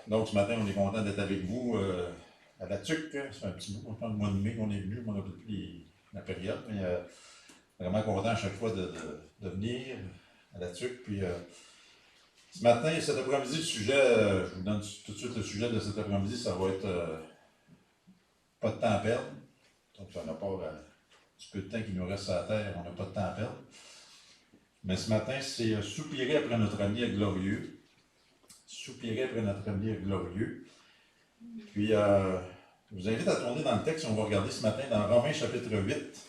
Donc, ce matin, on est content d'être avec vous à la TUC. C'est un petit bout, autant le mois de mai qu'on est venu, on n'a plus la période, mais vraiment content à chaque fois de venir à la TUC. Puis, ce matin, cet après-midi, le sujet, je vous donne tout de suite le sujet de cet après-midi, ça va être pas de temps à perdre. Donc, ça n'a pas du peu de temps qui nous reste à la terre, on n'a pas de temps à perdre. Mais ce matin, c'est soupirer après notre ami glorieux. Soupirer après notre ami glorieux. Puis, je vous invite à tourner dans le texte, on va regarder ce matin dans Romains chapitre 8.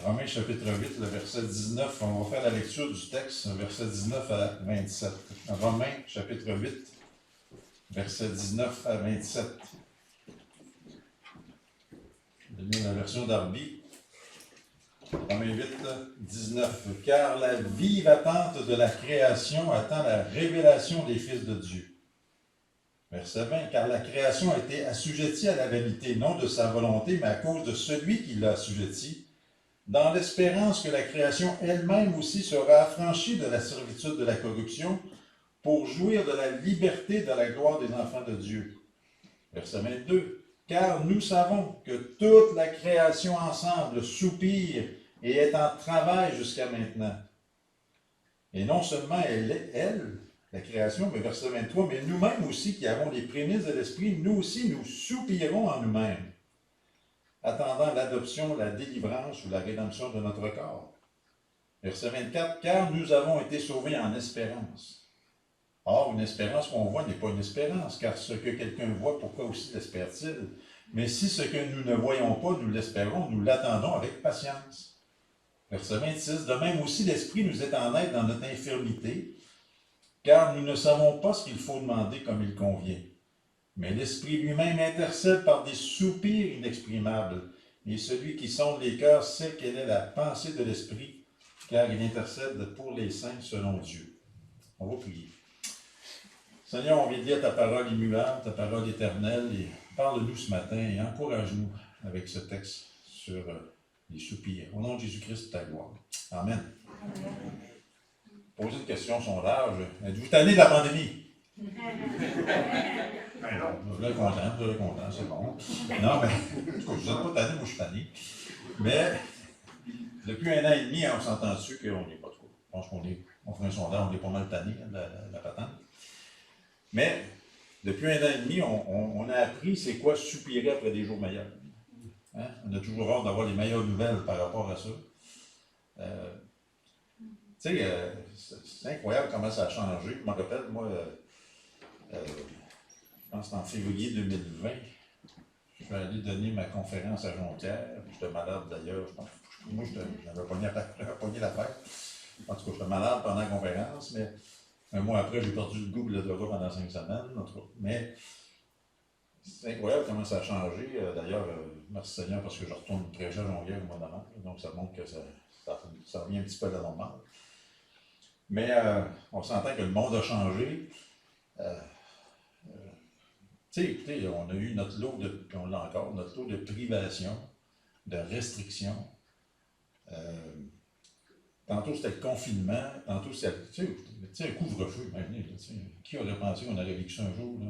Romains chapitre 8, le verset 19, on va faire la lecture du texte, verset 19 à 27. Romains chapitre 8, verset 19 à 27. Je vais lire la version d'Arby. Romains 8, 19. Car la vive attente de la création attend la révélation des fils de Dieu. Verset 20. Car la création a été assujettie à la vanité, non de sa volonté, mais à cause de celui qui l'a assujettie, dans l'espérance que la création elle-même aussi sera affranchie de la servitude de la corruption pour jouir de la liberté de la gloire des enfants de Dieu. Verset 22. Car nous savons que toute la création ensemble soupire et est en travail jusqu'à maintenant. Et non seulement elle, la création, mais verset 23, mais nous-mêmes aussi qui avons les prémices de l'Esprit, nous aussi nous soupirons en nous-mêmes, attendant l'adoption, la délivrance ou la rédemption de notre corps. Verset 24, car nous avons été sauvés en espérance. Or, une espérance qu'on voit n'est pas une espérance, car ce que quelqu'un voit, pourquoi aussi l'espère-t-il? Mais si ce que nous ne voyons pas, nous l'espérons, nous l'attendons avec patience. Verset 26, de même aussi l'Esprit nous est en aide dans notre infirmité, car nous ne savons pas ce qu'il faut demander comme il convient. Mais l'Esprit lui-même intercède par des soupirs inexprimables, et celui qui sonde les cœurs sait quelle est la pensée de l'Esprit, car il intercède pour les saints selon Dieu. On va prier. Seigneur, on vient dire ta parole immuable, ta parole éternelle, et parle-nous ce matin et encourage-nous avec ce texte sur les soupirs. Au nom de Jésus-Christ, ta gloire. Amen. Posez une question sondage. Êtes-vous tanné de la pandémie? Ben non, vous êtes content, c'est bon. Non, mais vous n'êtes pas tanné, moi je suis tanné. Mais depuis 1 an et demi, on s'entend dessus qu'on n'est pas trop. Je pense on fait un sondage, on est pas mal tanné de la patente. Mais depuis 1 an et demi, on a appris c'est quoi soupirer après des jours meilleurs. Hein? On a toujours hâte d'avoir les meilleures nouvelles par rapport à ça. Tu sais, c'est incroyable comment ça a changé. Je me rappelle, moi, je pense que c'était en février 2020, je suis allé donner ma conférence à Jonquière. J'étais malade d'ailleurs, je pense. Moi, j'avais pogné l'affaire. En tout cas, j'étais malade pendant la conférence, mais un mois après, j'ai perdu le goût de la drogue pendant 5 semaines. Mais c'est incroyable comment ça a changé. D'ailleurs, merci Seigneur parce que je retourne prêcher à Jonquière au mois d'avant. Donc, ça montre que ça revient un petit peu à la normale. Mais on s'entend que le monde a changé. Tu sais, on a eu notre lot de, puis on l'a encore, notre lot de privation, de restrictions. Tantôt c'était le confinement, tantôt c'était, tu sais, un couvre-feu, imaginez, qui aurait pensé qu'on aurait vécu ça un jour, là?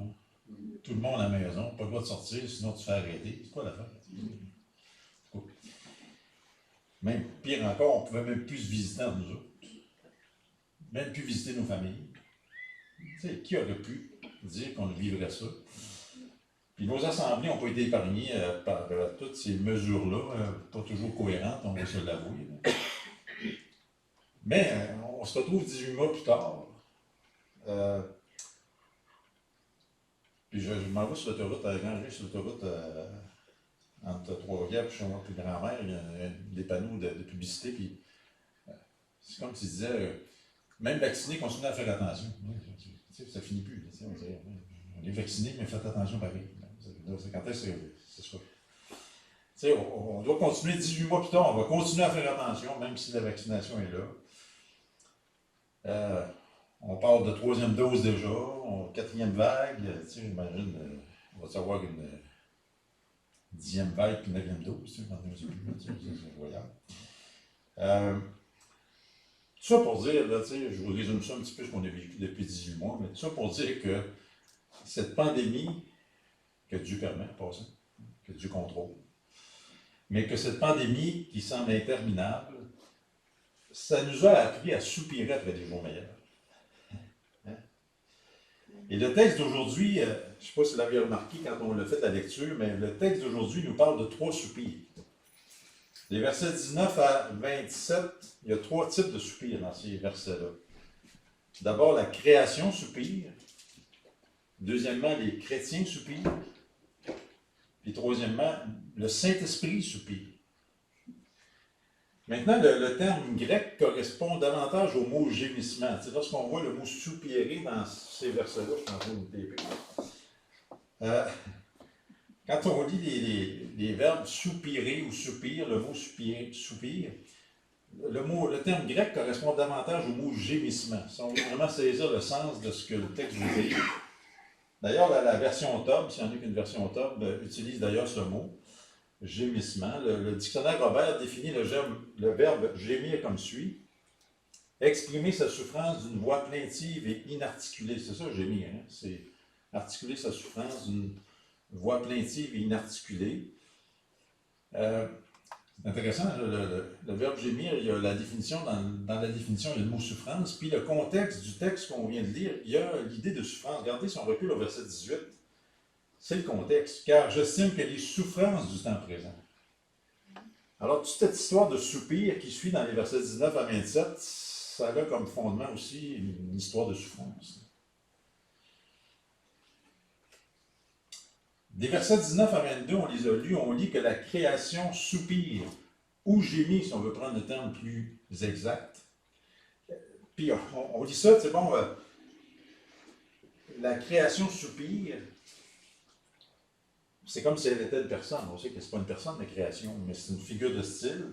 Tout le monde à la maison, pas le droit de sortir, sinon tu te fais arrêter. C'est quoi l'affaire? Même pire encore, on ne pouvait même plus se visiter entre nous autres. Même plus visiter nos familles. Tu sais, qui aurait pu dire qu'on vivrait ça? Puis nos assemblées n'ont pas été épargnées par toutes ces mesures-là, pas toujours cohérentes, on va se l'avouer. Mais on se retrouve 18 mois plus tard. Puis je m'en vais sur l'autoroute, quand je viens sur l'autoroute entre Trois-Rivières et chez moi, puis grand-mère, il y a des panneaux de publicité, puis c'est comme s'ils disaient, même vaccinés, continuez à faire attention. Ça finit plus. On est vaccinés, mais faites attention pareil. C'est quand est-ce que c'est ça? On doit continuer 18 mois plus tard, on va continuer à faire attention, même si la vaccination est là. On parle de 3e dose déjà, 4e vague, j'imagine, on va savoir une 10e vague puis 9e dose, c'est voyable. ça pour dire, là, je vous résume ça un petit peu ce qu'on a vécu depuis 18 mois, mais tout ça pour dire que cette pandémie, que Dieu permet, passant, que Dieu contrôle, mais que cette pandémie qui semble interminable, ça nous a appris à soupirer après des jours meilleurs. Hein? Et le texte d'aujourd'hui, je ne sais pas si vous l'avez remarqué quand on l'a fait la lecture, mais le texte d'aujourd'hui nous parle de 3 soupirs. Les versets 19 à 27, il y a 3 types de soupirs dans ces versets-là. D'abord, la création soupire. Deuxièmement, les chrétiens soupirent. Puis troisièmement, le Saint-Esprit soupire. Maintenant, le terme grec correspond davantage au mot gémissement. Lorsqu'on voit le mot soupirer dans ces versets-là, je suis en train de me taper. Quand on lit les verbes soupirer ou soupir, le mot soupir, le terme grec correspond davantage au mot gémissement. Si on veut vraiment saisir le sens de ce que le texte veut dire. D'ailleurs, la version Tob, s'il n'y en a qu'une version Tob, utilise d'ailleurs ce mot, gémissement. Le dictionnaire Robert définit le verbe gémir comme suit. Exprimer sa souffrance d'une voix plaintive et inarticulée. C'est ça, gémir. Hein? C'est articuler sa souffrance d'une voix plaintive et inarticulée. C'est intéressant, le verbe gémir, il y a la définition, dans la définition, il y a le mot souffrance, puis le contexte du texte qu'on vient de lire, il y a l'idée de souffrance. Regardez si on recule au verset 18, c'est le contexte, car j'estime que les souffrances du temps présent. Alors, toute cette histoire de soupir qui suit dans les versets 19 à 27, ça a comme fondement aussi une histoire de souffrance. Des versets 19 à 22, on les a lus, on lit que la création soupire, ou gémit, si on veut prendre le terme plus exact. Puis on lit ça, c'est bon, la création soupire, c'est comme si elle était une personne. On sait que ce n'est pas une personne, la création, mais c'est une figure de style.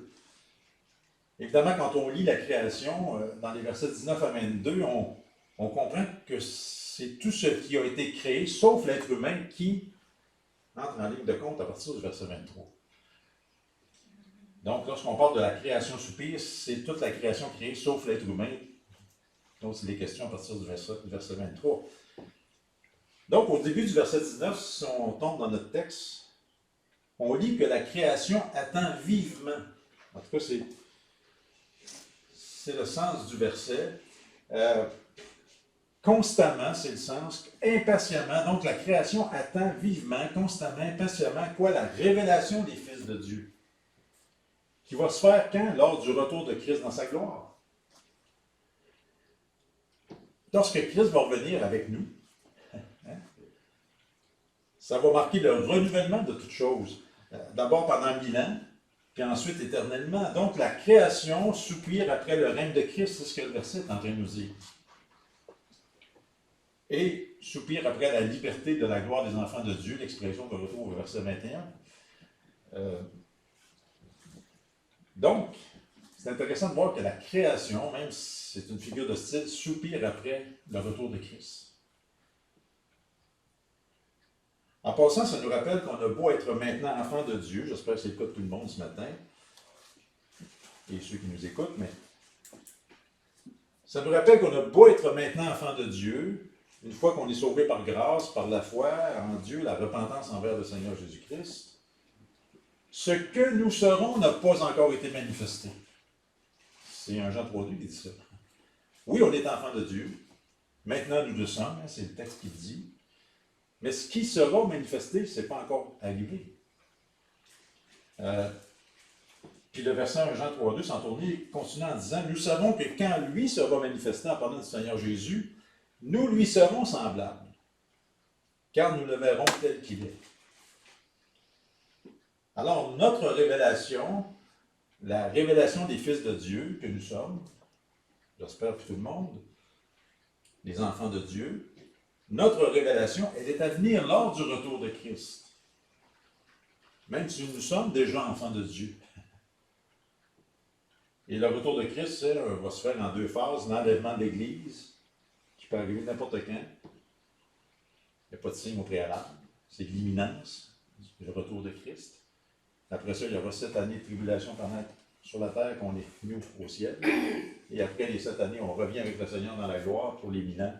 Évidemment, quand on lit la création, dans les versets 19 à 22, on comprend que c'est tout ce qui a été créé, sauf l'être humain, qui entre en ligne de compte à partir du verset 23. Donc, lorsqu'on parle de la création soupire, c'est toute la création créée, sauf l'être humain. Donc, c'est les questions à partir du verset 23. Donc, au début du verset 19, si on tombe dans notre texte, on lit que la création attend vivement. En tout cas, c'est le sens du verset. Constamment, c'est le sens, impatiemment. Donc, la création attend vivement, constamment, impatiemment, quoi? La révélation des fils de Dieu. Qui va se faire quand? Lors du retour de Christ dans sa gloire. Lorsque Christ va revenir avec nous, ça va marquer le renouvellement de toutes choses. D'abord pendant 1000 ans, puis ensuite éternellement. Donc, la création soupire après le règne de Christ, c'est ce que le verset est en train de nous dire. Et soupire après la liberté de la gloire des enfants de Dieu, l'expression de retour au verset 21. Donc, c'est intéressant de voir que la création, même si c'est une figure de style, soupire après le retour de Christ. En passant, ça nous rappelle qu'on a beau être maintenant enfant de Dieu, j'espère que c'est le cas de tout le monde ce matin, et ceux qui nous écoutent, mais ça nous rappelle qu'on a beau être maintenant enfant de Dieu, une fois qu'on est sauvé par grâce, par la foi en Dieu, la repentance envers le Seigneur Jésus-Christ, ce que nous serons n'a pas encore été manifesté. C'est 1 Jean 3,2 qui dit ça. Oui, on est enfant de Dieu. Maintenant, nous le sommes, c'est le texte qui le dit. Mais ce qui sera manifesté, ce n'est pas encore arrivé. Puis le verset 1 Jean 3,2, sans tourner, continue en disant, nous savons que quand lui sera manifesté en parlant du Seigneur Jésus, nous lui serons semblables, car nous le verrons tel qu'il est. Alors, notre révélation, la révélation des fils de Dieu que nous sommes, j'espère pour tout le monde, les enfants de Dieu, notre révélation, elle est à venir lors du retour de Christ. Même si nous sommes déjà enfants de Dieu. Et le retour de Christ, va se faire en 2 phases. L'enlèvement de l'Église, qui peut arriver n'importe quand. Il n'y a pas de signe au préalable. C'est l'imminence du retour de Christ. Après ça, il y aura 7 années de tribulation pendant sur la terre qu'on est mis au ciel. Et après les 7 années, on revient avec le Seigneur dans la gloire pour les 1000 ans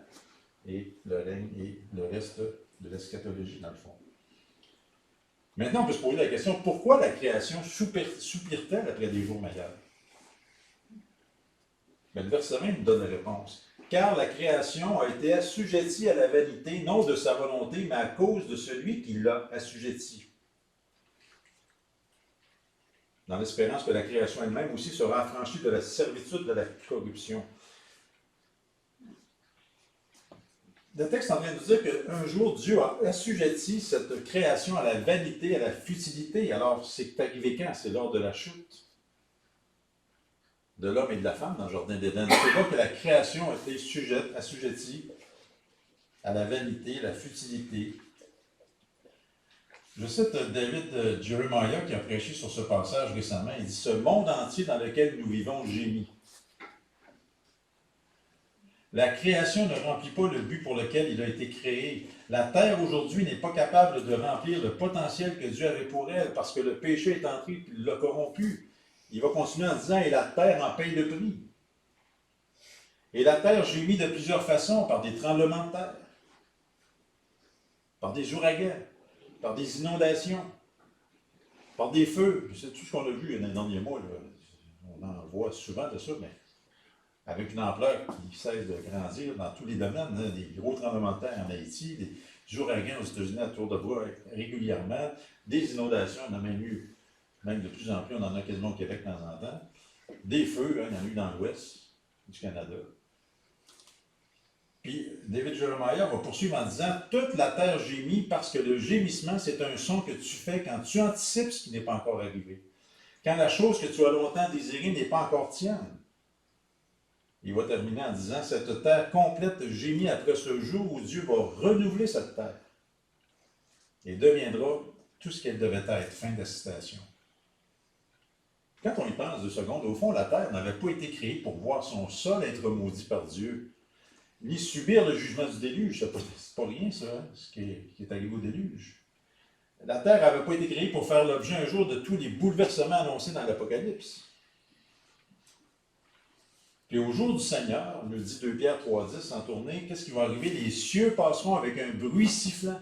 et le règne et le reste de l'eschatologie, dans le fond. Maintenant, on peut se poser la question, pourquoi la création soupire-t-elle après des jours meilleurs? Mais le verset 20 nous donne la réponse. Car la création a été assujettie à la vanité, non de sa volonté, mais à cause de celui qui l'a assujettie. Dans l'espérance que la création elle-même aussi sera affranchie de la servitude de la corruption. Le texte est en train de nous dire qu'un jour, Dieu a assujetti cette création à la vanité, à la futilité. Alors, c'est arrivé quand? C'est lors de la chute de l'homme et de la femme dans le jardin d'Éden. C'est là que la création a été assujettie à la vanité, la futilité. Je cite David Jeremiah qui a prêché sur ce passage récemment. Il dit « Ce monde entier dans lequel nous vivons gémit. La création ne remplit pas le but pour lequel il a été créé. La terre aujourd'hui n'est pas capable de remplir le potentiel que Dieu avait pour elle parce que le péché est entré et l'a corrompu. Il va continuer en disant « Et la terre en paye le prix. » Et la terre gémit de plusieurs façons, par des tremblements de terre, par des ouragans, par des inondations, par des feux. C'est tout ce qu'on a vu dans les derniers mois. Là. On en voit souvent de ça, mais avec une ampleur qui cesse de grandir dans tous les domaines. Hein, des gros tremblements de terre en Haïti, des ouragans aux États-Unis à tour de bras régulièrement, des inondations, on en a même eu. Même de plus en plus, on en a quasiment au Québec de temps en temps. Des feux, hein, il y en a eu dans l'ouest du Canada. Puis David Jeremiah va poursuivre en disant « Toute la terre gémit parce que le gémissement, c'est un son que tu fais quand tu anticipes ce qui n'est pas encore arrivé. Quand la chose que tu as longtemps désirée n'est pas encore tienne. » Il va terminer en disant « Cette terre complète gémit après ce jour où Dieu va renouveler cette terre et deviendra tout ce qu'elle devait être. » Fin de la citation. Quand on y pense 2 secondes, au fond, la terre n'avait pas été créée pour voir son sol être maudit par Dieu, ni subir le jugement du déluge. C'est pas rien, ça, hein, ce qui est arrivé au déluge. La terre n'avait pas été créée pour faire l'objet un jour de tous les bouleversements annoncés dans l'Apocalypse. Puis au jour du Seigneur, on nous dit 2 Pierre 3,10 en tournée, qu'est-ce qui va arriver? Les cieux passeront avec un bruit sifflant.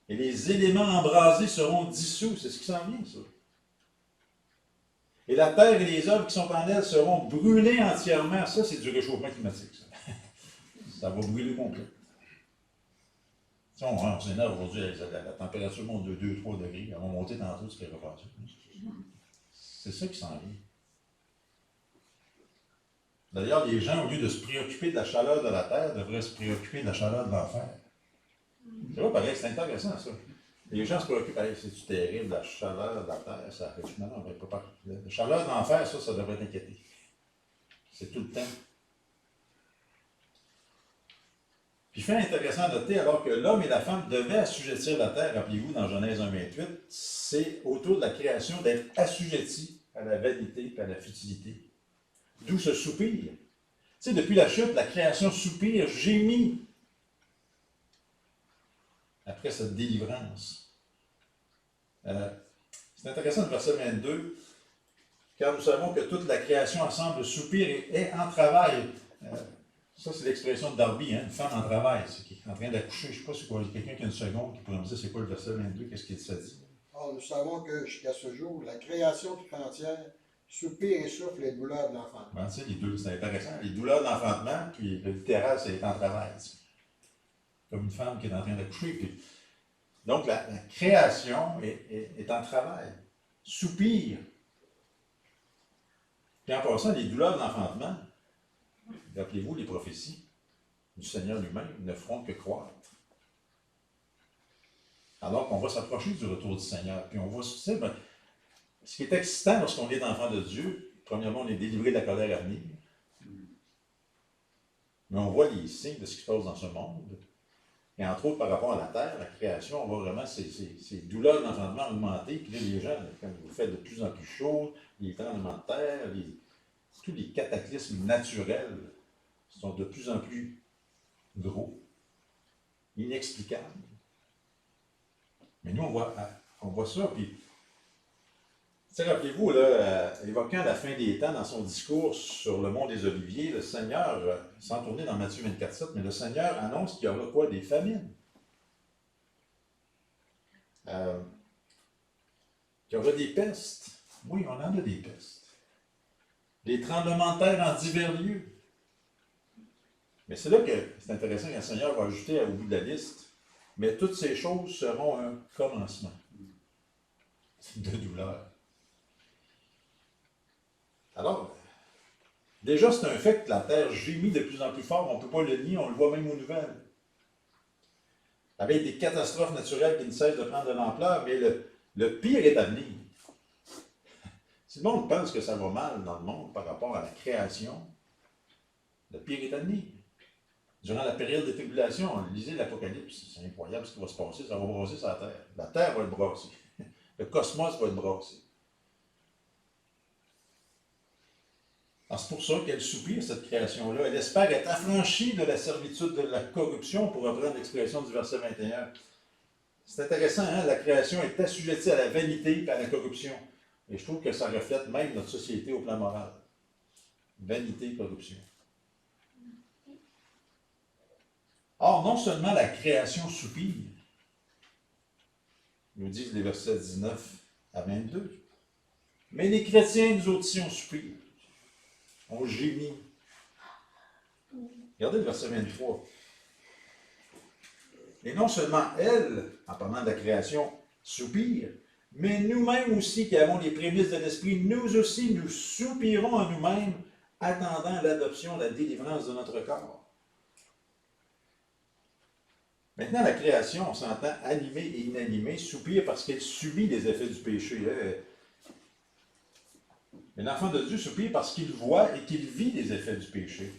Et les éléments embrasés seront dissous. C'est ce qui s'en vient, ça. Et la terre et les œuvres qui sont en elle seront brûlées entièrement. Ça, c'est du réchauffement climatique. Ça va brûler complet. On s'énerve aujourd'hui, la température monte de 2-3 degrés. Elle va monter tantôt, ce qui est repassé. C'est ça qui s'en vient. D'ailleurs, les gens, au lieu de se préoccuper de la chaleur de la terre, devraient se préoccuper de la chaleur de l'enfer. C'est vrai, pareil, c'est intéressant, ça. Les gens se préoccupent, c'est-tu terrible, la chaleur de la terre, ça arrive. Non, pas. La chaleur de l'enfer, ça devrait t'inquiéter. C'est tout le temps. Puis, fait intéressant à noter, alors que l'homme et la femme devaient assujettir la terre, rappelez-vous, dans Genèse 1,28, c'est autour de la création d'être assujettis à la vanité et à la futilité. D'où ce soupir. Tu sais, depuis la chute, la création soupire, gémit après cette délivrance. C'est intéressant le verset 22, car nous savons que toute la création ensemble soupire et est en travail. Ça, c'est l'expression de Darby, hein, une femme en travail, c'est qui est en train d'accoucher. Je ne sais pas si c'est quelqu'un qui a une seconde qui pourrait me dire c'est quoi le verset 22, qu'est-ce qu'il se dit. Or, nous savons que jusqu'à ce jour, la création tout entière soupire et souffle les douleurs de l'enfantement. Ben, tu sais, c'est intéressant. Les douleurs d'enfantement, puis le littéral, c'est en travail. Comme une femme qui est en train d'accoucher. Puis... Donc, la création est en travail. Soupire. Puis en passant, les douleurs d'enfantement, rappelez-vous les prophéties du Seigneur lui-même ne feront que croître. Alors qu'on va s'approcher du retour du Seigneur. Puis on va, tu sais, ben, ce qui est excitant lorsqu'on est enfant de Dieu, premièrement, on est délivré de la colère à venir. Mais on voit les signes de ce qui se passe dans ce monde. Et entre autres, par rapport à la terre, la création, on voit vraiment ces douleurs d'enfantement augmenter. Puis là, les gens, quand il fait de plus en plus chaud, les tremblements de terre, tous les cataclysmes naturels sont de plus en plus gros, inexplicables. Mais nous, on voit ça, puis sais, rappelez-vous, là, évoquant la fin des temps dans son discours sur le mont des Oliviers, le Seigneur, sans tourner dans Matthieu 24, mais le Seigneur annonce qu'il y aura quoi? Des famines. Qu'il y aura des pestes. Oui, on en a des pestes. Des tremblements de terre en divers lieux. Mais c'est là que c'est intéressant que le Seigneur va ajouter au bout de la liste, mais toutes ces choses seront un commencement de douleur. Alors, déjà, c'est un fait que la terre gémit de plus en plus fort, on ne peut pas le nier, on le voit même aux nouvelles. Avec des catastrophes naturelles qui ne cessent de prendre de l'ampleur, mais le pire est à venir. Si le monde pense que ça va mal dans le monde par rapport à la création, le pire est à venir. Durant la période de tribulation, lisez l'Apocalypse, c'est incroyable ce qui va se passer, ça va brasser sur la Terre. La Terre va être brassée. Le cosmos va être brassé. Alors c'est pour ça qu'elle soupire, cette création-là. Elle espère être affranchie de la servitude de la corruption, pour reprendre l'expression du verset 21. C'est intéressant, hein? La création est assujettie à la vanité et à la corruption. Et je trouve que ça reflète même notre société au plan moral. Vanité et corruption. Or, non seulement la création soupire, nous disent les versets 19 à 22, mais les chrétiens, nous aussi, on soupire. On gémit. Regardez le verset 23. Et non seulement elle, en parlant de la création, soupire, mais nous-mêmes aussi, qui avons les prémices de l'Esprit, nous aussi, nous soupirons en nous-mêmes, attendant l'adoption, la délivrance de notre corps. Maintenant, la création, on s'entend animée et inanimée, soupire parce qu'elle subit les effets du péché. Mais l'enfant de Dieu soupire parce qu'il voit et qu'il vit les effets du péché.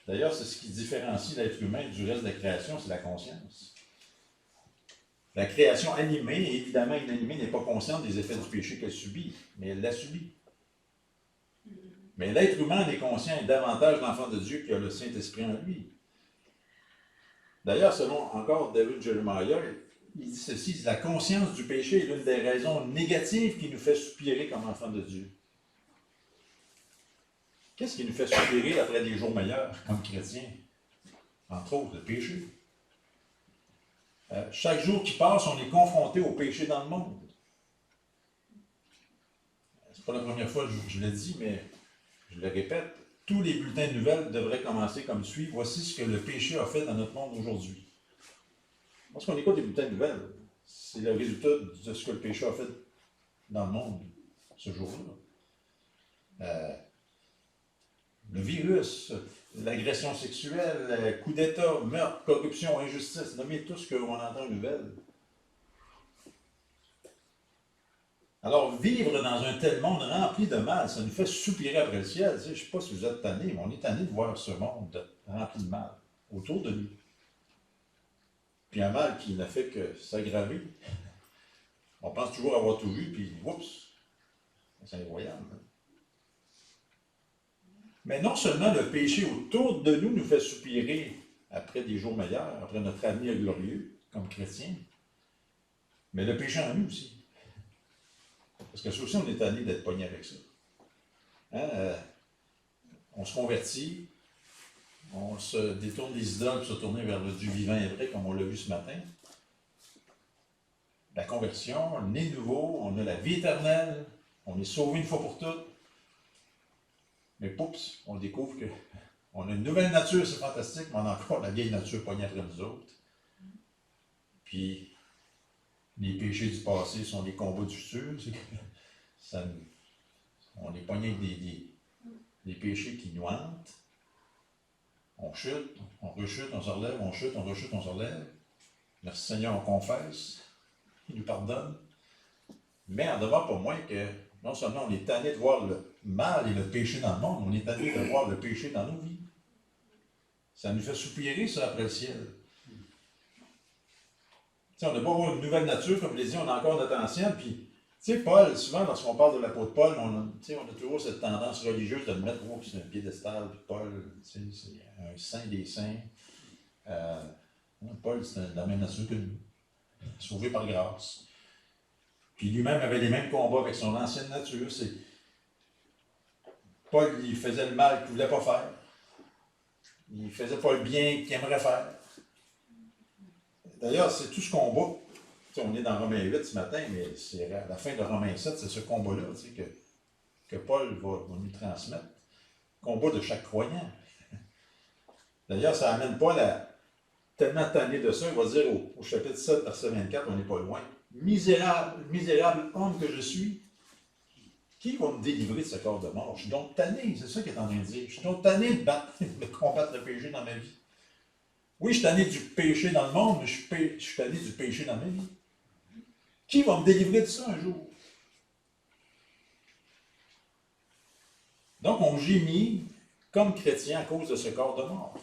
D'ailleurs, c'est ce qui différencie l'être humain du reste de la création, c'est la conscience. La création animée et évidemment inanimée n'est pas consciente des effets du péché qu'elle subit, mais elle l'a subi. Mais l'être humain en est conscient et davantage l'enfant de Dieu qui a le Saint-Esprit en lui. D'ailleurs, selon encore David Jeremiah, il dit ceci, la conscience du péché est l'une des raisons négatives qui nous fait soupirer comme enfants de Dieu. Qu'est-ce qui nous fait soupirer après des jours meilleurs comme chrétiens? Entre autres, le péché. Chaque jour qui passe, on est confronté au péché dans le monde. C'est pas la première fois que je le dis, mais je le répète, tous les bulletins de nouvelles devraient commencer comme suit. Voici ce que le péché a fait dans notre monde aujourd'hui. Lorsqu'on écoute les bulletins de nouvelles, c'est le résultat de ce que le péché a fait dans le monde ce jour-là. Le virus, l'agression sexuelle, coup d'État, meurtre, corruption, injustice, nommez tout ce qu'on entend aux nouvelles. Alors, vivre dans un tel monde rempli de mal, ça nous fait soupirer après le ciel. Je ne sais pas si vous êtes tannés, mais on est tannés de voir ce monde rempli de mal autour de nous. Puis un mal qui n'a fait que s'aggraver. On pense toujours avoir tout vu, puis oups, c'est incroyable. Mais non seulement le péché autour de nous fait soupirer après des jours meilleurs, après notre avenir glorieux comme chrétiens, mais le péché en nous aussi. Parce que ça aussi, on est tanné d'être pogné avec ça. Hein? On se convertit, on se détourne des idoles pour se tourner vers le Dieu vivant et vrai, comme on l'a vu ce matin. La conversion, le né nouveau, on a la vie éternelle, on est sauvé une fois pour toutes. Mais poups, on découvre qu'on a une nouvelle nature, c'est fantastique, mais on a encore la vieille nature pognée après nous autres. Puis, les péchés du passé sont les combats du futur. On est pogné avec des péchés qui nous hantent. On chute, on rechute, on se relève, on chute, on rechute, on se relève. Merci Seigneur, on confesse. Il nous pardonne. Mais en demeure pas moins que non seulement on est tanné de voir le mal et le péché dans le monde, on est tanné de voir le péché dans nos vies. Ça nous fait soupirer, ça, après le ciel. T'sais, on n'a pas avoir une nouvelle nature, comme je l'ai dit, on a encore notre ancienne. Puis, tu sais, Paul, souvent, lorsqu'on parle de l'apôtre Paul, on a toujours cette tendance religieuse de le mettre, oh, c'est un piédestal, puis Paul, c'est un saint des saints. Paul, c'est de la même nature que nous, sauvé par grâce. Puis lui-même avait les mêmes combats avec son ancienne nature. Paul, il faisait le mal qu'il ne voulait pas faire. Il ne faisait pas le bien qu'il aimerait faire. D'ailleurs, c'est tout ce combat. On est dans Romains 8 ce matin, mais c'est à la fin de Romains 7, c'est ce combat-là que Paul va nous transmettre. Le combat de chaque croyant. D'ailleurs, ça amène Paul à tellement tanné de ça, il va dire au chapitre 7, verset 24, on n'est pas loin. Misérable homme que je suis, qui va me délivrer de ce corps de mort? Je suis donc tanné, c'est ça qu'il est en train de dire. Je suis donc tanné de combattre le péché dans ma vie. Oui, je suis tanné du péché dans le monde, mais je suis tanné du péché dans ma vie. Qui va me délivrer de ça un jour? Donc, on gémit comme chrétien à cause de ce corps de mort.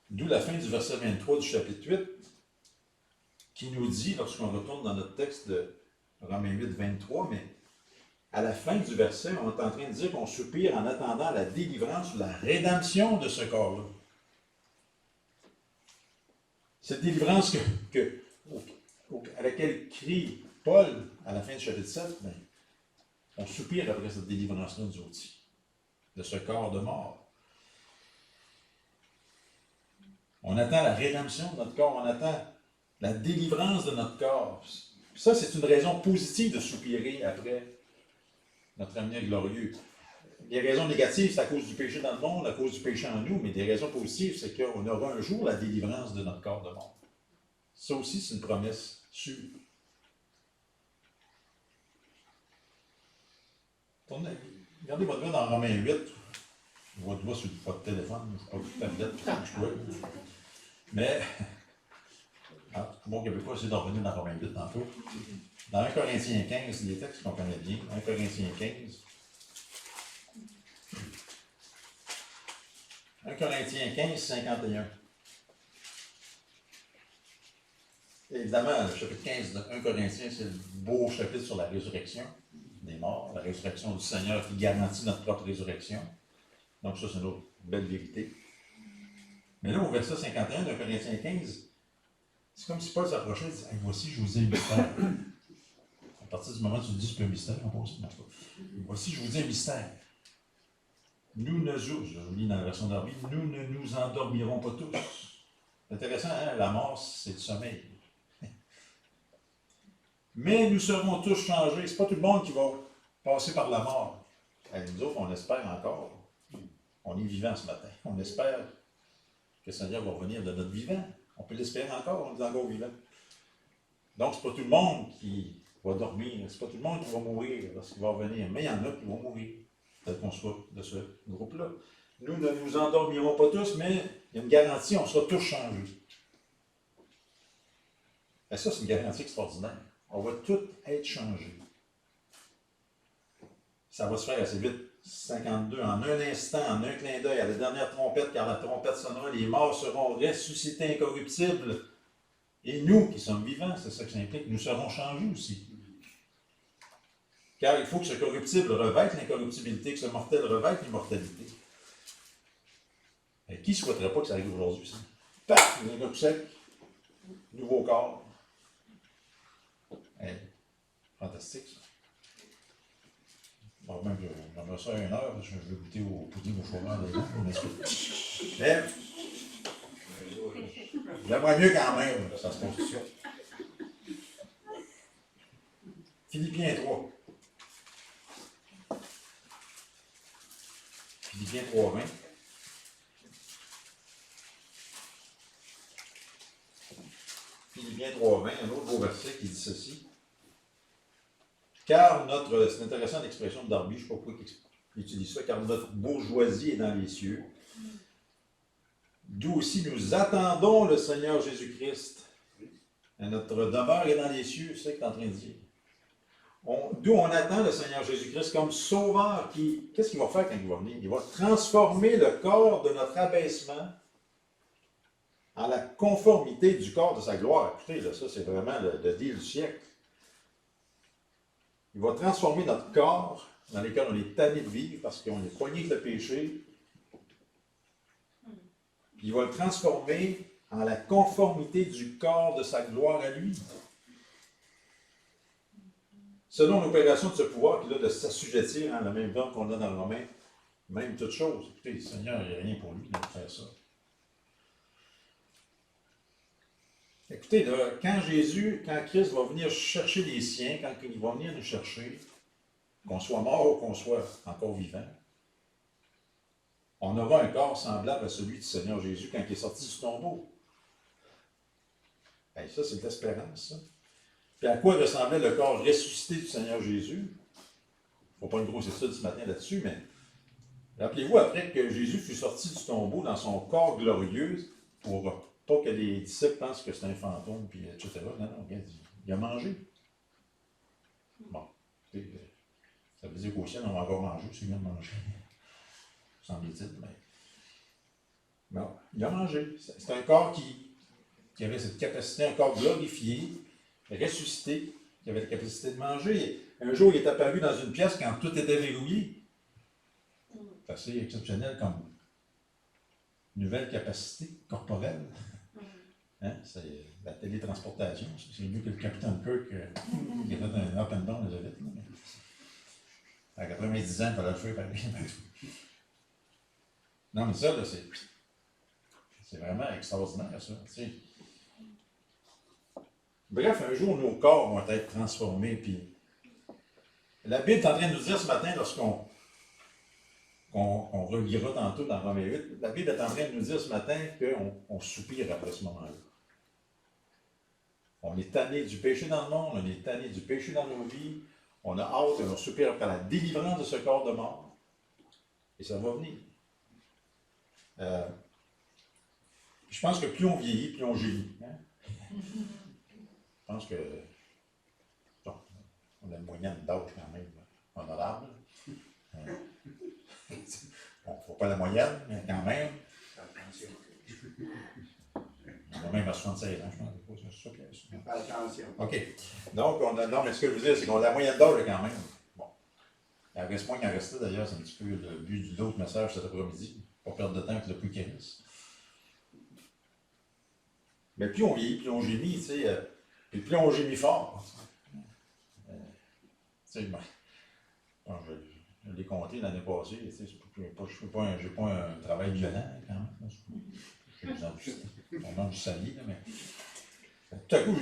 D'où la fin du verset 23 du chapitre 8, qui nous dit, lorsqu'on retourne dans notre texte de Romains 8, 23, mais à la fin du verset, on est en train de dire qu'on soupire en attendant la délivrance ou la rédemption de ce corps-là. Cette délivrance à laquelle crie Paul à la fin du chapitre 7, ben, on soupire après cette délivrance-là, nous aussi, de ce corps de mort. On attend la rédemption de notre corps, on attend la délivrance de notre corps. Puis ça, c'est une raison positive de soupirer après notre avenir glorieux. Les raisons négatives, c'est à cause du péché dans le monde, à cause du péché en nous, mais des raisons positives, c'est qu'on aura un jour la délivrance de notre corps de mort. Ça aussi, c'est une promesse sûre. Regardez votre doigt dans Romains 8. Votre doigt sur votre téléphone, pas de tablette, mais, mon québécois, c'est d'en revenir dans Romains 8 tantôt. Dans 1 Corinthiens 15, les textes qu'on connaît bien, 1 Corinthiens 15. 1 Corinthiens 15, 51. Évidemment, le chapitre 15 de 1 Corinthiens, c'est le beau chapitre sur la résurrection des morts, la résurrection du Seigneur qui garantit notre propre résurrection. Donc ça, c'est une autre belle vérité. Mais là, au verset 51 de 1 Corinthiens 15, c'est comme si Paul s'approchait et disait hey, « Voici, je vous ai un mystère. » À partir du moment où tu dis c'est un mystère, on pose pas. Voici, je vous dis un mystère. Nous ne, je lis dans la version d'Arby, nous ne nous endormirons pas tous. C'est intéressant, hein? La mort, c'est le sommeil. Mais nous serons tous changés. C'est pas tout le monde qui va passer par la mort. Et nous autres, on espère encore. On est vivant ce matin. On espère que le Seigneur va revenir de notre vivant. On peut l'espérer encore, on est encore vivant. Donc, c'est pas tout le monde qui va dormir. C'est pas tout le monde qui va mourir lorsqu'il va revenir. Mais il y en a qui vont mourir. Peut-être qu'on soit de ce groupe-là. Nous ne nous endormirons pas tous, mais il y a une garantie, on sera tous changés. Et ça, c'est une garantie extraordinaire. On va tous être changés. Ça va se faire assez vite. 52, en un instant, en un clin d'œil, à la dernière trompette, car la trompette sonnera, les morts seront ressuscités incorruptibles. Et nous, qui sommes vivants, c'est ça que ça implique, nous serons changés aussi. Car il faut que ce corruptible revête l'incorruptibilité, que ce mortel revête l'immortalité. Et qui ne souhaiterait pas que ça arrive aujourd'hui, ça? Paf! Un coup sec, nouveau corps. Hey, fantastique, ça. Bon, même, j'aimerais ça 1 heure, parce que je veux goûter au pudding au fromage dedans. Mais, j'aimerais mieux quand même, ça se passe ça. Philippiens 3. Philippiens 3, 20. Philippiens 3, 20, un autre beau verset qui dit ceci. Car c'est intéressant l'expression de Darby, je ne sais pas pourquoi il utilise ça, car notre bourgeoisie est dans les cieux. D'où aussi nous attendons le Seigneur Jésus-Christ. Et notre demeure est dans les cieux, c'est ça qu'il est en train de dire. D'où on attend le Seigneur Jésus-Christ comme sauveur qui, qu'est-ce qu'il va faire quand il va venir? Il va transformer le corps de notre abaissement en la conformité du corps de sa gloire. Écoutez, là, ça c'est vraiment le deal du siècle. Il va transformer notre corps dans lequel on est tanné de vivre parce qu'on est poigné avec le péché. Il va le transformer en la conformité du corps de sa gloire à lui. selon l'opération de ce pouvoir qu'il a de s'assujettir, hein, le même verbe qu'on a dans le Romain, même toute chose. Écoutez, le Seigneur, il n'y a rien pour lui de faire ça. Écoutez, là, quand Christ va venir chercher les siens, quand il va venir nous chercher, qu'on soit mort ou qu'on soit encore vivant, on aura un corps semblable à celui du Seigneur Jésus quand il est sorti du tombeau. Bien, ça, c'est de l'espérance, ça. Puis à quoi ressemblait le corps ressuscité du Seigneur Jésus? Il ne faut pas une grosse étude ce matin là-dessus, mais rappelez-vous, après que Jésus fut sorti du tombeau dans son corps glorieux, pour pas que les disciples pensent que c'est un fantôme, puis etc. Non, regarde, il a mangé. Bon, ça veut dire qu'au ciel, on va encore manger, c'est bien de manger. Semble-t-il, mais. Non, il a mangé. C'est un corps qui avait cette capacité, un corps glorifié, ressuscité, qui avait la capacité de manger. Un jour, il est apparu dans une pièce quand tout était verrouillé. C'est assez exceptionnel comme nouvelle capacité corporelle. Hein? C'est la télétransportation. C'est mieux que le capitaine Kirk qui a fait un up and down les vite. À 90 ans, il fallait le faire pareil. Non, mais ça, là, c'est vraiment extraordinaire, ça. T'sais. Bref, un jour, nos corps vont être transformés. Puis la Bible est en train de nous dire ce matin, lorsqu'on relira tantôt dans Romains 8, la Bible est en train de nous dire ce matin qu'on soupire après ce moment-là. On est tanné du péché dans le monde, on est tanné du péché dans nos vies, on a hâte et on soupire après la délivrance de ce corps de mort. Et ça va venir. Je pense que plus on vieillit, plus on gémit. Hein? Je pense que bon, on a une moyenne d'âge quand même honorable. Bon, il ne faut pas la moyenne, mais quand même. On a même à 76 ans, je pense. C'est ça, Attention. OK. Donc, non, mais ce que je veux dire, c'est qu'on a la moyenne d'âge quand même. Bon. Il en reste moins qu'il en restait d'ailleurs, c'est un petit peu le but de l'autre message cet après-midi. Pas perdre de temps avec le plus qu'il reste. Mais plus on vieillit, plus on gémit, tu sais, puis plus on gémit fort. Tu sais, bon, je l'ai compté l'année passée, tu sais, je n'ai pas un travail violent quand même. On mange du sali, là, mais tout à coup,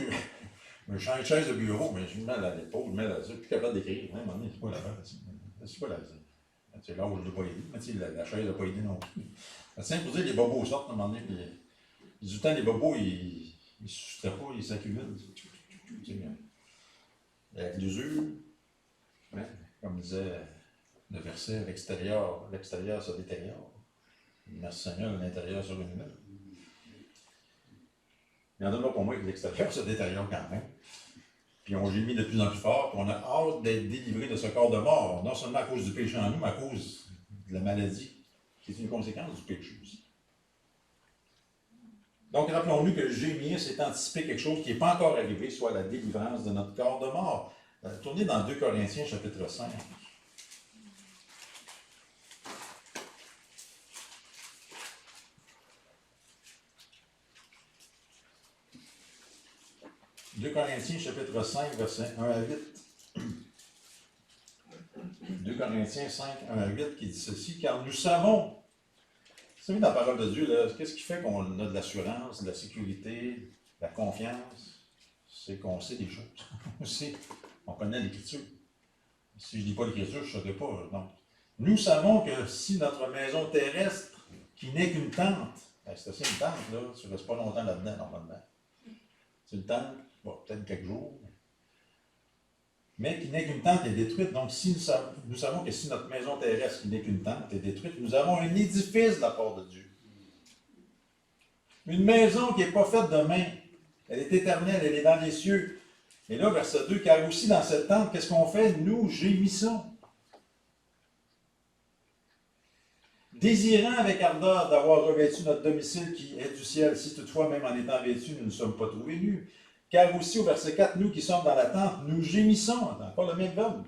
je me change de chaise de bureau, mais je me mets à l'épaule, je me mets là-dessus, je suis plus capable d'écrire. À un moment donné, c'est pas la fin. C'est pas la fin. C'est là où je ne l'ai pas aidé, mais tu sais, la chaise n'a pas aidé non plus. C'est pour dire les bobos sortent à un moment donné, puis du temps, les bobos, ils ne se soustraient pas, ils s'accumulent. Avec l'usure, hein, comme disait le verset, l'extérieur se détériore. Merci Seigneur, l'intérieur se renouvelle. Il y en a là pour moi que l'extérieur se détériore quand même. Puis on gémit de plus en plus fort, puis on a hâte d'être délivré de ce corps de mort, non seulement à cause du péché en nous, mais à cause de la maladie, qui est une conséquence du péché aussi. Donc rappelons-nous que le gémir, c'est anticiper quelque chose qui n'est pas encore arrivé, soit la délivrance de notre corps de mort. Tournez dans 2 Corinthiens, chapitre 5. 2 Corinthiens, chapitre 5, versets 1 à 8. 2 Corinthiens 5, 1 à 8, qui dit ceci, car nous savons, vous savez, dans la parole de Dieu, qu'est-ce qui fait qu'on a de l'assurance, de la sécurité, de la confiance? C'est qu'on sait des choses. On connaît l'Écriture. Si je ne lis pas l'Écriture, je ne saurais pas. Donc, nous savons que si notre maison terrestre, qui n'est qu'une tente, c'est aussi une tente, là, tu ne restes pas longtemps là-dedans, normalement. C'est une tente, bon, peut-être quelques jours, mais qui n'est qu'une tente est détruite. Donc, si nous savons que si notre maison terrestre, qui n'est qu'une tente, est détruite, nous avons un édifice de la part de Dieu. Une maison qui n'est pas faite de main. Elle est éternelle, elle est dans les cieux. Et là, verset 2, car aussi dans cette tente, qu'est-ce qu'on fait? Nous gémissons. Désirant avec ardeur d'avoir revêtu notre domicile qui est du ciel, si toutefois, même en étant vêtus, nous ne sommes pas trouvés nus. Car aussi, au verset 4, nous qui sommes dans la tente, nous gémissons. Encore le même verbe.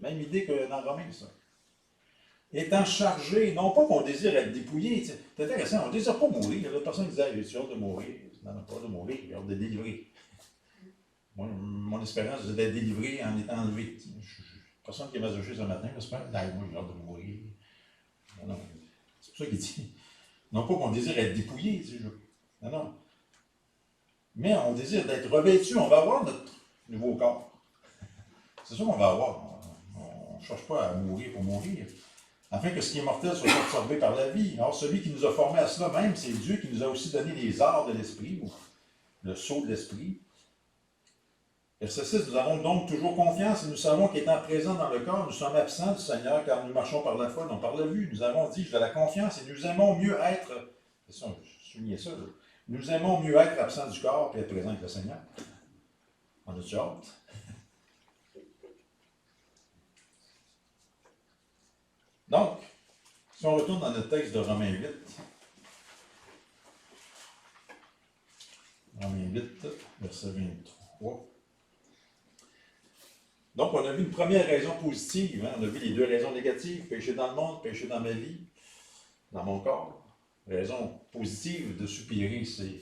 Même idée que dans Romains, ça. Étant chargés, non pas qu'on désire être dépouillé. C'est intéressant, on ne désire pas mourir. Il y a d'autres personnes qui disent, j'ai hâte de mourir. Non, pas de mourir, j'ai hâte de délivrer. Mon espérance, c'est d'être délivré en étant enlevé. Personne qui est masochiste ce matin, j'espère. Moi, j'ai hâte de mourir. Non, c'est pour ça qu'il dit. Non pas qu'on désire être dépouillé, tu sais, non, non. Mais on désire d'être revêtu. On va avoir notre nouveau corps. C'est ça qu'on va avoir. On ne cherche pas à mourir pour mourir. Afin que ce qui est mortel soit absorbé par la vie. Alors, celui qui nous a formés à cela même, c'est Dieu qui nous a aussi donné les arts de l'esprit, ou le sceau de l'esprit. Verset 6, nous avons donc toujours confiance et nous savons qu'étant présents dans le corps, nous sommes absents du Seigneur car nous marchons par la foi, non par la vue. Nous avons dit de la confiance et nous aimons mieux être, c'est ça, je soulignais ça, là. Nous aimons mieux être absents du corps et être présents avec le Seigneur. On a-tu hâte? Donc, si on retourne dans notre texte de Romains 8, Romains 8, verset 23. Donc, on a vu une première raison positive, hein? On a vu les deux raisons négatives, péché dans le monde, péché dans ma vie, dans mon corps. Raison positive de soupirer, c'est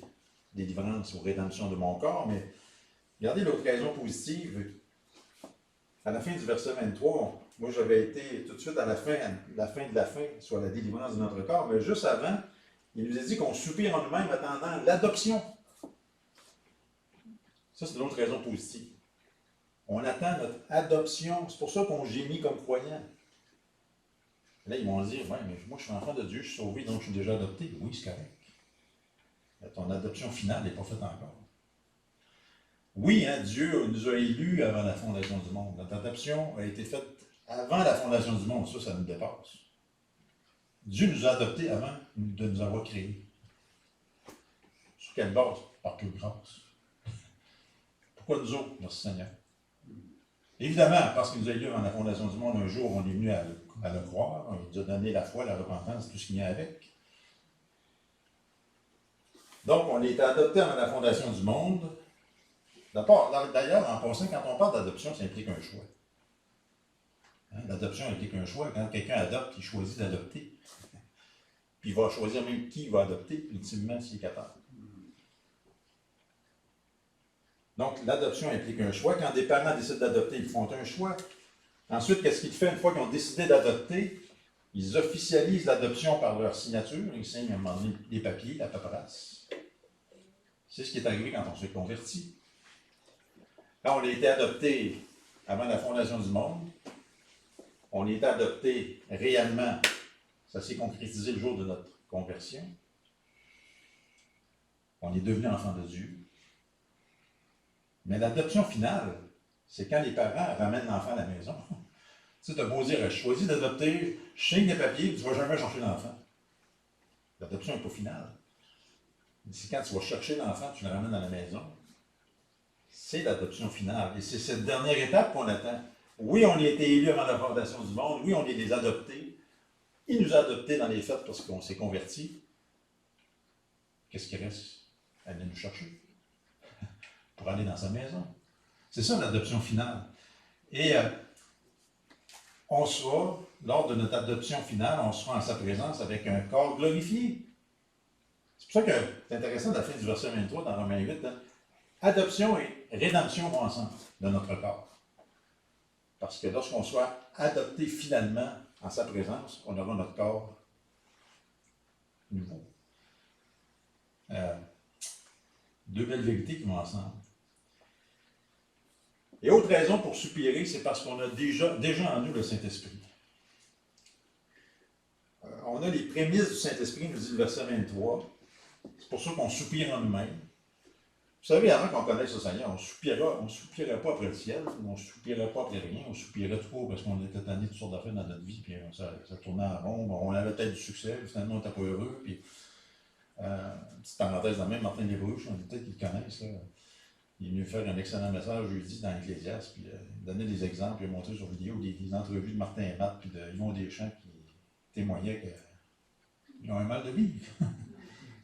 délivrance ou rédemption de mon corps, mais regardez l'autre raison positive. À la fin du verset 23, moi j'avais été tout de suite à la fin de la fin, soit la délivrance de notre corps, mais juste avant, il nous a dit qu'on soupire en nous-mêmes attendant l'adoption. Ça, c'est l'autre raison positive. On attend notre adoption. C'est pour ça qu'on gémit comme croyant. Là, ils vont dire, ouais, mais moi, je suis enfant de Dieu, je suis sauvé, donc je suis déjà adopté. Oui, c'est correct. Mais ton adoption finale n'est pas faite encore. Oui, hein, Dieu nous a élus avant la fondation du monde. Notre adoption a été faite avant la fondation du monde. Ça nous dépasse. Dieu nous a adoptés avant de nous avoir créés. Sur quelle base? Par quelle grâce? Pourquoi nous autres? Merci Seigneur. Évidemment, parce qu'il nous a élus avant la fondation du monde, un jour, on est venu à le croire. Il nous a donné la foi, la repentance, tout ce qu'il y a avec. Donc, on a été adoptés avant la fondation du monde. D'ailleurs, en passant, quand on parle d'adoption, ça implique un choix. Hein? L'adoption implique un choix. Quand quelqu'un adopte, il choisit d'adopter. Puis il va choisir même qui il va adopter, ultimement, s'il est capable. Donc, l'adoption implique un choix. Quand des parents décident d'adopter, ils font un choix. Ensuite, qu'est-ce qu'ils font une fois qu'ils ont décidé d'adopter? Ils officialisent l'adoption par leur signature. Ils signent à un moment donné les papiers, la paperasse. C'est ce qui est arrivé quand on s'est converti. Quand on a été adopté avant la fondation du monde, on a été adopté réellement. Ça s'est concrétisé le jour de notre conversion. On est devenu enfant de Dieu. Mais l'adoption finale, c'est quand les parents ramènent l'enfant à la maison. Tu sais, tu as beau dire, je choisis d'adopter, je signe des papiers, tu ne vas jamais chercher l'enfant. L'adoption n'est pas finale. C'est quand tu vas chercher l'enfant, tu le ramènes à la maison. C'est l'adoption finale. Et c'est cette dernière étape qu'on attend. Oui, on a été élus avant la fondation du monde. Oui, on est des adoptés. Il nous a adoptés dans les faits parce qu'on s'est convertis. Qu'est-ce qui reste? Elle vient nous chercher pour aller dans sa maison. C'est ça l'adoption finale. Et on sera, lors de notre adoption finale, on sera en sa présence avec un corps glorifié. C'est pour ça que c'est intéressant de la fin du verset 23 dans Romains 8. Hein? Adoption et rédemption vont ensemble de notre corps. Parce que lorsqu'on soit adopté finalement en sa présence, on aura notre corps nouveau. Deux belles vérités qui vont ensemble. Et autre raison pour soupirer, c'est parce qu'on a déjà en nous le Saint-Esprit. On a les prémices du Saint-Esprit, nous dit le verset 23. C'est pour ça qu'on soupire en nous-mêmes. Vous savez, avant qu'on connaisse le Seigneur, on ne soupirait pas après le ciel, on ne soupirait pas après rien, on soupirait trop parce qu'on était tanné de toutes sortes d'affaires dans notre vie, puis ça tournait en rond, on avait peut-être du succès, puis finalement on n'était pas heureux, puis petite parenthèse de même, Martin Desbruches, peut-être qu'ils le connaissent, là. Il est venu faire un excellent message jeudi dans l'Ecclésiaste, puis il donnait des exemples, il a montré sur vidéo des entrevues de Martin et Matt, puis de Yvon Deschamps qui témoignaient qu'ils ont un mal de vivre.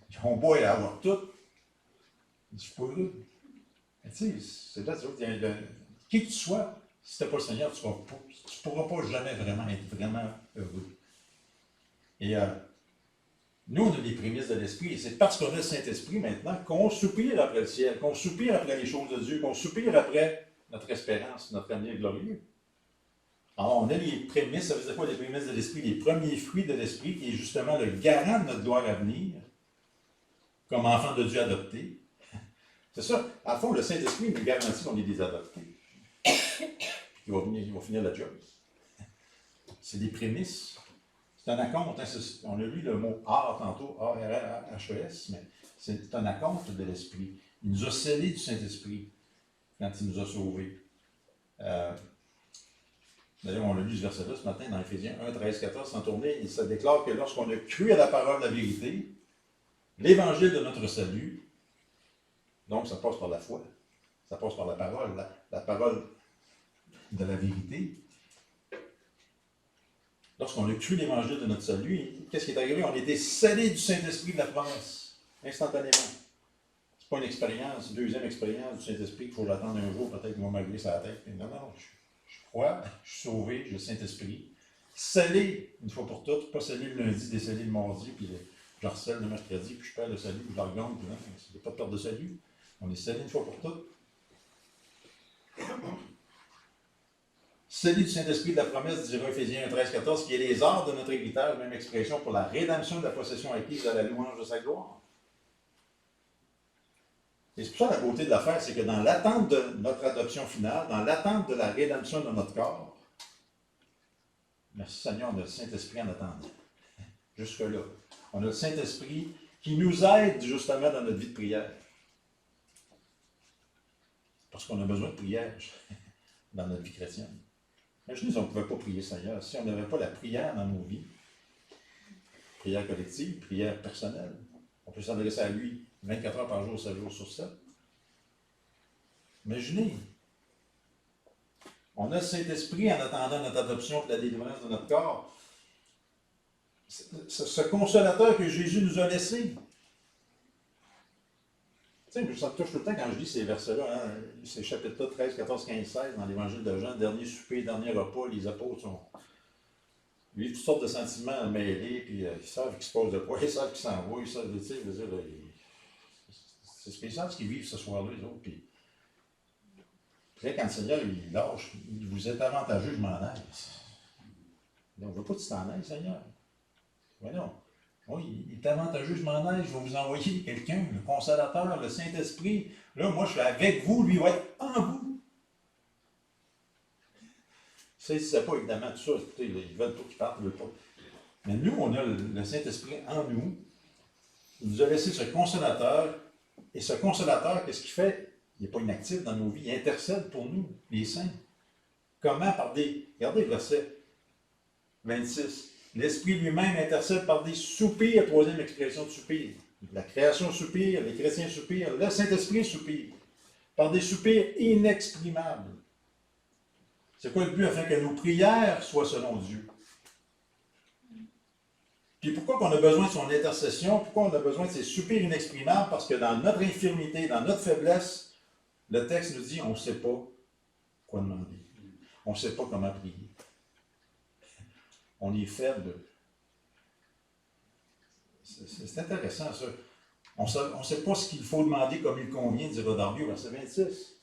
Ils ont beau avoir tout. Je suis pas heureux. Mais tu sais, c'est là, qui que tu sois, si tu n'es pas le Seigneur, tu ne pourras pas jamais vraiment être vraiment heureux. Et Nous, on a les prémices de l'Esprit. Et c'est parce qu'on a le Saint-Esprit maintenant qu'on soupire après le ciel, qu'on soupire après les choses de Dieu, qu'on soupire après notre espérance, notre avenir glorieux. Alors, on a les prémices, ça veut dire quoi les prémices de l'Esprit? Les premiers fruits de l'Esprit, qui est justement le garant de notre gloire à venir, comme enfant de Dieu adopté. C'est ça. À fond, le Saint-Esprit nous garantit qu'on est des adoptés. Il va finir la job. C'est des prémices. C'est un acompte. Hein, on a lu le mot A tantôt, A-R-H-E-S, mais c'est un acompte de l'Esprit. Il nous a scellés du Saint-Esprit quand il nous a sauvés. D'ailleurs, on a lu ce verset-là ce matin dans Éphésiens 1, 13, 14, sans tourner, et ça déclare que lorsqu'on a cru à la parole de la vérité, l'évangile de notre salut, donc ça passe par la foi, ça passe par la parole de la vérité. Lorsqu'on a cru l'évangile de notre salut, qu'est-ce qui est arrivé? On a été scellés du Saint-Esprit de la promesse, instantanément. C'est pas une expérience, deuxième expérience du Saint-Esprit qu'il faut l'attendre un jour, peut-être qu'il va m'arriver sur la tête. Non, je crois, je suis sauvé, j'ai le Saint-Esprit. Scellé une fois pour toutes, pas scellé le lundi, décellé le mardi, puis je recèle le mercredi, puis je perds le salut, puis je le regagne, puis non, c'est pas de perte de salut. On est scellé une fois pour toutes. Scellé du Saint-Esprit de la promesse, dira Éphésiens 13, 14, qui est les arts de notre héritage, même expression pour la rédemption de la possession acquise à la louange de sa gloire. Et c'est pour ça la beauté de l'affaire, c'est que dans l'attente de notre adoption finale, dans l'attente de la rédemption de notre corps, merci Seigneur, on a le Saint-Esprit en attendant. Jusque-là. On a le Saint-Esprit qui nous aide justement dans notre vie de prière. Parce qu'on a besoin de prière dans notre vie chrétienne. Imaginez si on ne pouvait pas prier Seigneur, si on n'avait pas la prière dans nos vies, prière collective, prière personnelle, on peut s'adresser à lui 24 heures par jour, 7 jours sur 7. Imaginez, on a le Saint-Esprit en attendant notre adoption et la délivrance de notre corps. Ce consolateur que Jésus nous a laissé. Tu sais, ça me touche tout le temps quand je lis ces versets-là, hein, ces chapitres-là 13, 14, 15, 16, dans l'Évangile de Jean, dernier souper, dernier repas, les apôtres sont. Lui, toutes sortes de sentiments mêlés, puis ils savent qu'ils se posent de quoi, ils savent qu'ils s'en vont, ils savent, tu sais, je veux dire, c'est spécial ce qu'ils vivent ce soir-là, les autres. Puis là, quand le Seigneur il lâche, il vous est avantageux, je m'en aille. On ne veut pas que tu t'en ailles, Seigneur. Mais non. Oui, il est avantageux, je m'en aille, je vais vous envoyer quelqu'un, le consolateur, le Saint-Esprit. Là, moi, je suis avec vous, lui, il va être en vous. Ça, il ne sait pas, évidemment, tout ça. Écoutez, ils veulent pas qu'ils partent, ils ne veulent pas. Mais nous, on a le Saint-Esprit en nous. Il nous a laissé ce consolateur. Et ce consolateur, qu'est-ce qu'il fait? Il n'est pas inactif dans nos vies. Il intercède pour nous, les saints. Comment? Par des... Regardez le verset 26. L'Esprit lui-même intercède par des soupirs, troisième expression de soupir. La création soupire, les chrétiens soupirent, le Saint-Esprit soupire. Par des soupirs inexprimables. C'est quoi le but? Afin que nos prières soient selon Dieu. Puis pourquoi on a besoin de son intercession? Pourquoi on a besoin de ces soupirs inexprimables? Parce que dans notre infirmité, dans notre faiblesse, le texte nous dit on ne sait pas quoi demander. On ne sait pas comment prier. On est faible. C'est intéressant ça. On ne sait pas ce qu'il faut demander comme il convient, dira Darby au verset 26.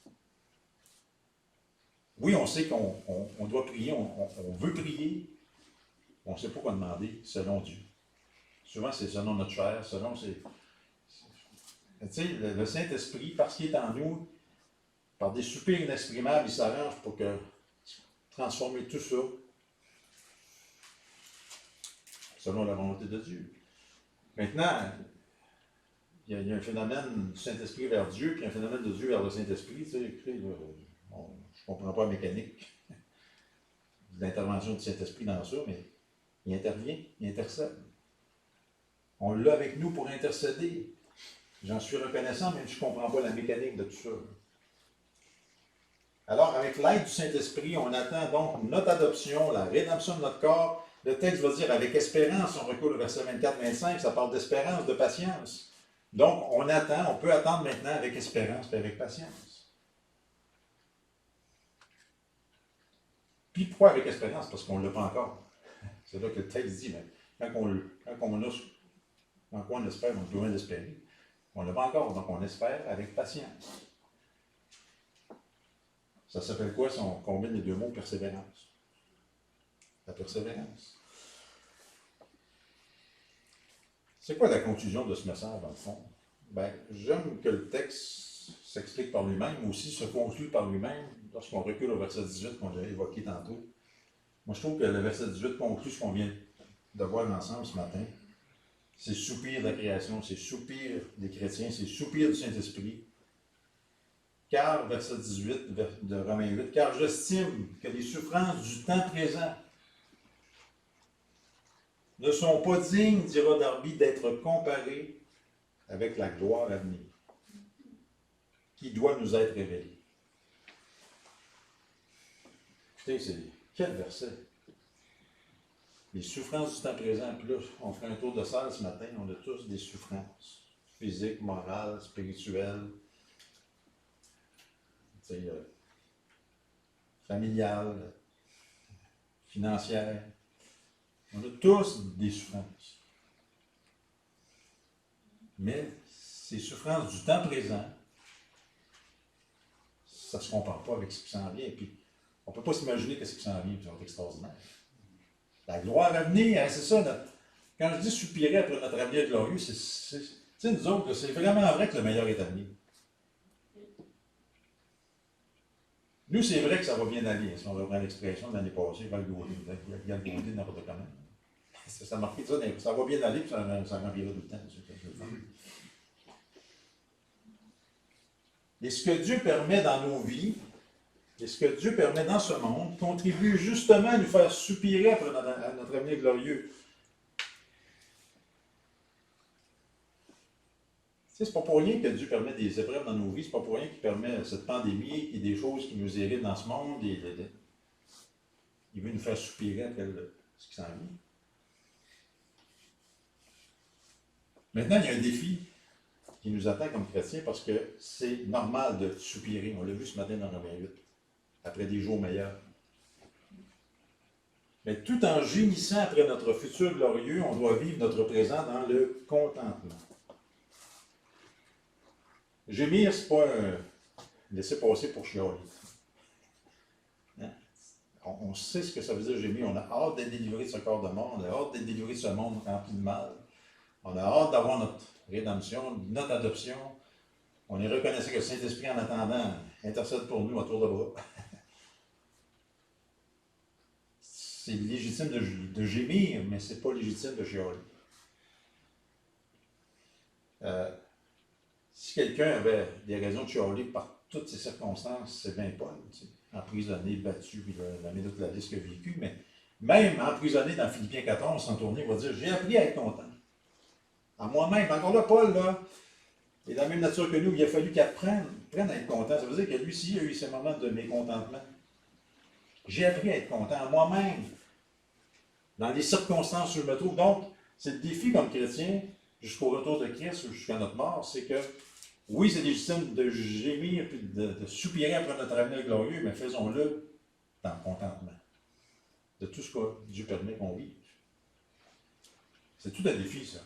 Oui, on sait qu'on doit prier, on veut prier, on ne sait pas quoi demander selon Dieu. Souvent, c'est selon notre chair, selon ses... Tu sais, le Saint-Esprit, parce qu'il est en nous, par des soupirs inexprimables, il s'arrange pour transformer tout ça selon la volonté de Dieu. Maintenant, il y a un phénomène du Saint-Esprit vers Dieu, puis un phénomène de Dieu vers le Saint-Esprit. Tu sais, écoutez, je ne comprends pas la mécanique de l'intervention du Saint-Esprit dans ça, mais il intervient, il intercède. On l'a avec nous pour intercéder. J'en suis reconnaissant, mais je ne comprends pas la mécanique de tout ça. Alors, avec l'aide du Saint-Esprit, on attend donc notre adoption, la rédemption de notre corps. Le texte va dire avec espérance, on recoule au verset 24-25, ça parle d'espérance, de patience. Donc, on attend, on peut attendre maintenant avec espérance et avec patience. Puis pourquoi avec espérance? Parce qu'on ne l'a pas encore. C'est là que le texte dit, mais quand on a En quoi on espère, on est loin d'espérer. On ne l'a pas encore, donc on espère avec patience. Ça s'appelle quoi si on combine les deux mots persévérance? La persévérance. C'est quoi la conclusion de ce message, dans le fond? Ben, j'aime que le texte s'explique par lui-même, mais aussi se conclut par lui-même lorsqu'on recule au verset 18 qu'on a évoqué tantôt. Moi, je trouve que le verset 18 conclut ce qu'on vient de voir ensemble ce matin. C'est soupir de la création, c'est soupir des chrétiens, c'est soupir du Saint-Esprit. Car, verset 18 de Romains 8, car j'estime que les souffrances du temps présent ne sont pas dignes, dira Darby, d'être comparées avec la gloire à venir, qui doit nous être révélée. Écoutez, c'est quel verset? Les souffrances du temps présent, puis là, on fait un tour de salle ce matin, on a tous des souffrances physiques, morales, spirituelles, familiales, financières. On a tous des souffrances. Mais ces souffrances du temps présent, ça ne se compare pas avec ce qui s'en vient. Puis, on ne peut pas s'imaginer que ce qui s'en vient, ça va être extraordinaire. La gloire à venir, hein, c'est ça. Quand je dis soupirer après notre avenir glorieux, c'est nous autres, c'est vraiment vrai que le meilleur est à venir. Nous, c'est vrai que ça va bien aller. Si on reprend l'expression de l'année passée, il y a le gaudier n'importe comment. Ça marquait ça, ça va bien aller, puis ça remplira tout le temps. Et ce que Dieu permet dans nos vies, et ce que Dieu permet dans ce monde, contribue justement à nous faire soupirer après notre avenir glorieux. C'est pas pour rien que Dieu permet des épreuves dans nos vies, c'est pas pour rien qu'il permet cette pandémie et des choses qui nous irritent dans ce monde. Il veut nous faire soupirer après ce qui s'en vient. Maintenant, il y a un défi qui nous attend comme chrétiens parce que c'est normal de soupirer. On l'a vu ce matin dans Romains 8, après des jours meilleurs. Mais tout en gémissant après notre futur glorieux, on doit vivre notre présent dans le contentement. Gémir, c'est pas un laisser passer pour chialer. Hein? On sait ce que ça veut dire gémir. On a hâte d'être délivré de ce corps de mort. On a hâte d'être délivré de ce monde rempli de mal. On a hâte d'avoir notre rédemption, notre adoption. On est reconnaissant que le Saint-Esprit, en attendant, intercède pour nous à tour de bras. C'est légitime de gémir, mais c'est pas légitime de chialer. Si quelqu'un avait des raisons de chialer par toutes ces circonstances, c'est bien Paul, emprisonné, battu, puis la minute de la liste qu'il a vécu, mais même emprisonné dans Philippiens 14, sans tourner, il va dire « J'ai appris à être content. » À moi-même, encore là, Paul, là, est de la même nature que nous, il a fallu qu'il apprenne à être content. Ça veut dire que lui aussi, il a eu ses moments de mécontentement. J'ai appris à être content à moi-même, dans les circonstances où je me trouve. Donc, c'est le défi comme chrétien, jusqu'au retour de Christ ou jusqu'à notre mort, c'est que, oui, c'est légitime de gémir et de soupirer après notre avenir glorieux, mais faisons-le dans le contentement de tout ce que Dieu permet qu'on vive. C'est tout un défi, ça.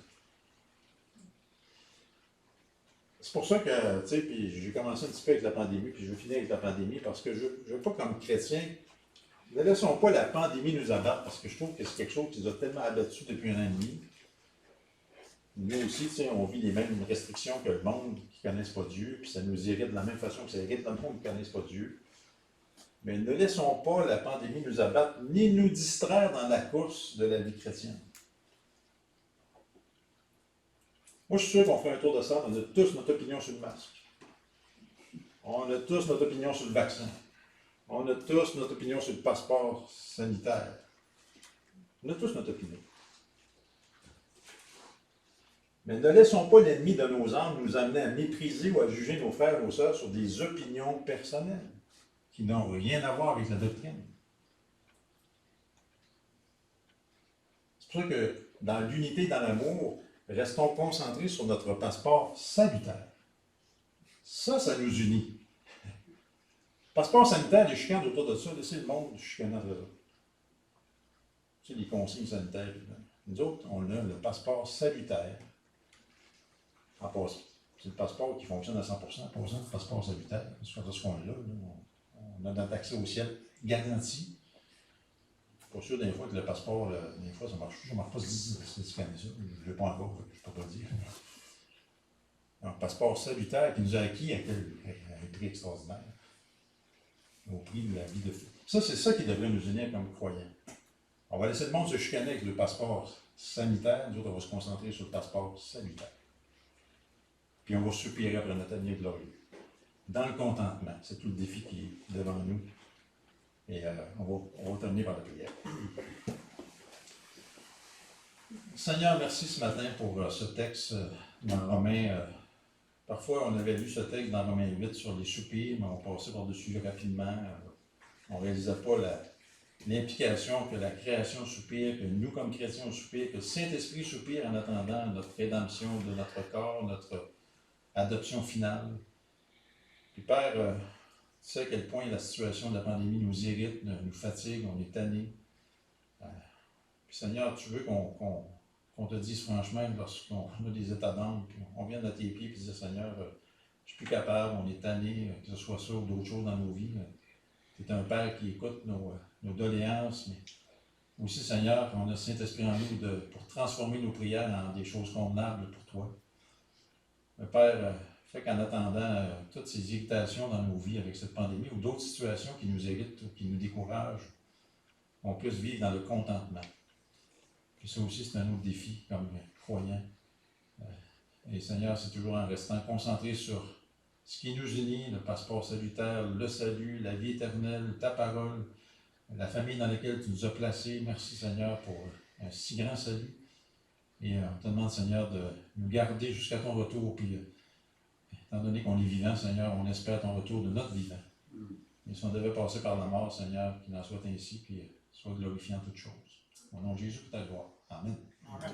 C'est pour ça que, tu sais, puis j'ai commencé un petit peu avec la pandémie, puis je vais finir avec la pandémie, parce que je ne veux pas, comme chrétien, ne laissons pas la pandémie nous abattre, parce que je trouve que c'est quelque chose qui nous a tellement abattus depuis 1 an et demi. Nous aussi, tu sais, on vit les mêmes restrictions que le monde qui ne connaissent pas Dieu, puis ça nous irrite de la même façon que ça irrite le monde qui ne connaissent pas Dieu. Mais ne laissons pas la pandémie nous abattre, ni nous distraire dans la course de la vie chrétienne. Moi, je suis sûr qu'on fait un tour de salle, on a tous notre opinion sur le masque. On a tous notre opinion sur le vaccin. On a tous notre opinion sur le passeport sanitaire. On a tous notre opinion. Mais ne laissons pas l'ennemi de nos âmes nous amener à mépriser ou à juger nos frères et nos sœurs sur des opinions personnelles qui n'ont rien à voir avec la doctrine. C'est pour ça que dans l'unité, dans l'amour, restons concentrés sur notre passeport salutaire. Ça nous unit. Passeport sanitaire, les chicanes autour de ça, laissez le monde chicaner entre eux. C'est les consignes sanitaires. Nous autres, on a le passeport salutaire En passant, c'est le passeport qui fonctionne à 100%, en passant, le passeport sanitaire. C'est quand ce qu'on est là, on a notre accès au ciel garanti. Pas sûr, des fois, que le passeport, des fois, ça marche pas si tu connais ça. Je ne l'ai pas encore, je ne peux pas le dire. Un passeport salutaire qui nous a acquis à un prix extraordinaire. Au prix de la vie de feu. Ça, c'est ça qui devrait nous unir comme croyants. On va laisser le monde se chicaner avec le passeport sanitaire. Nous autres, on va se concentrer sur le passeport salutaire. Puis on va soupirer après notre avenir glorieux. Dans le contentement. C'est tout le défi qui est devant nous. Et on va terminer par la prière. Seigneur, merci ce matin pour ce texte dans Romains. Parfois, on avait lu ce texte dans Romains 8 sur les soupirs, mais on passait par-dessus rapidement. On ne réalisait pas l'implication que la création soupire, que nous, comme chrétiens, on soupire, que le Saint-Esprit soupire en attendant notre rédemption de notre corps, notre adoption finale. Puis Père, tu sais à quel point la situation de la pandémie nous irrite, nous fatigue, on est tanné. Puis Seigneur, tu veux qu'on te dise franchement, lorsqu'on a des états d'âme, puis on vient à tes pieds et dire Seigneur, je suis plus capable, on est tanné, que ce soit ça ou d'autres choses dans nos vies. Tu es un Père qui écoute nos doléances, mais aussi, Seigneur, qu'on a le Saint-Esprit en nous pour transformer nos prières en des choses convenables pour toi. Mais Père, fait qu'en attendant toutes ces irritations dans nos vies avec cette pandémie ou d'autres situations qui nous irritent ou qui nous découragent, on puisse vivre dans le contentement. Puis ça aussi, c'est un autre défi comme croyant. Et Seigneur, c'est toujours en restant concentré sur ce qui nous unit, le passeport salutaire, le salut, la vie éternelle, ta parole, la famille dans laquelle tu nous as placés. Merci Seigneur pour un si grand salut. Et on te demande Seigneur de nous garder jusqu'à ton retour. Puis étant donné qu'on est vivant Seigneur, on espère ton retour de notre vivant. Et si on devait passer par la mort Seigneur, qu'il en soit ainsi, puis soit glorifié en toutes choses. Au nom de Jésus pour ta gloire. Amen. Amen.